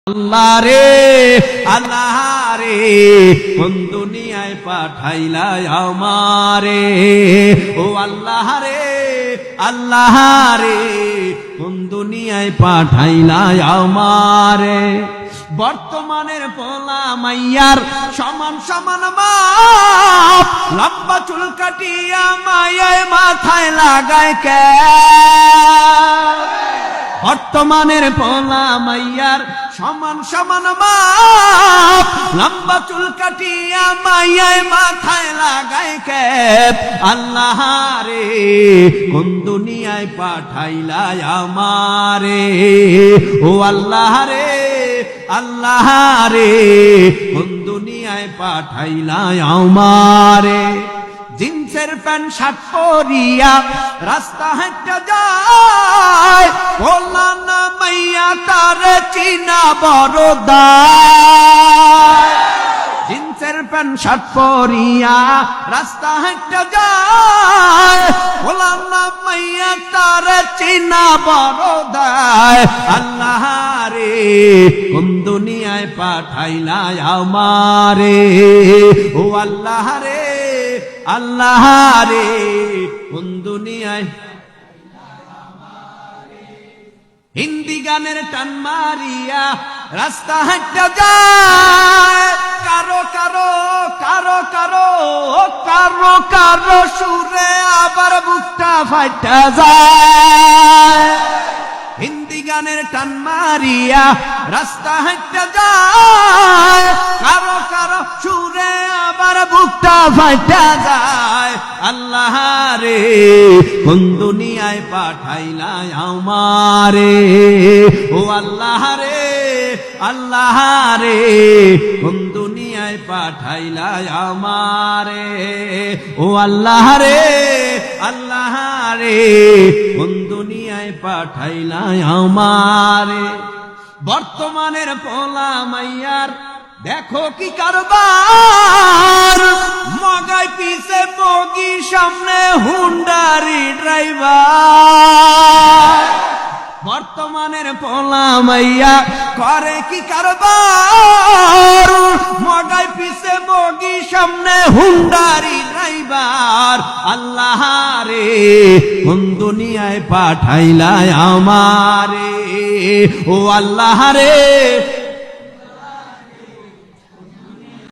আল্লাহ রে আল্লাহ রে কোন দুনিয়ায় পাঠাইলা আমারে ও আল্লাহ রে আল্লাহ রে কোন দুনিয়ায় পাঠাইলা আমারে বর্তমানের পোলা মাইয়ার সমান সমান মাপ লম্বা চুল কাটিয়া মায়ায় মাথায় লাগায় কে বর্তমানের পোলা মাইয়ার সমান সমান মাপ লম্বা চুল কাটিয়া মায়ায় মাথায় লাগায় কে আল্লাহ রে কোন দুনিয়ায় পাঠাইলা আমারে ও আল্লাহ রে আল্লাহ রে কোন দুনিয়ায় পাঠাইলা আমারে জিন্সের প্যান্ট শার্ট পরিয়া রাস্তা হেঁটে যায় বলা না মাইয়া তার চিনা বড় দায় জিন্সের প্যান্ট শার্ট পরিয়া রাস্তা হেঁটে যায় বলা না মাইয়া তার চিনা বড় দায় আল্লাহ রে কোন দুনিয়ায় পাঠাইলা আমারে ও আল্লাহ রে আল্লাহ রে কোন দুনিয়ায় হিন্দি গানের টান মারিয়া রাস্তা হাঁটতে যায় কারো কারো কারো কারো কারো কারো সুরে আবার বুকটা ফাইটা যায় হিন্দি গানের টান মারিয়া রাস্তা হাঁটতে যায় কারো কারো সুরে আবার বুকটা ফাইটা যায় আল্লাহ রে কোন দুনিয়ায় পাঠাইলা আমারে ও আল্লাহ রে আল্লাহ রে কোন দুনিয়ায় পাঠাইলা আমারে ও আল্লাহ রে আল্লাহ রে কোন দুনিয়ায় পাঠাইলা আমারে বর্তমানের পোলা মাইয়ার দেখো কি কারবার মগাই পিছে মগি সামনে হুন্ডারি ড্রাইভার বর্তমানের পোলা মাইয়া করে কি কারবার মগাই পিছে মগি সামনে হুন্ডারি ড্রাইভার আল্লাহ রে কোন দুনিয়ায় পাঠাইলা আমারে ও আল্লাহ রে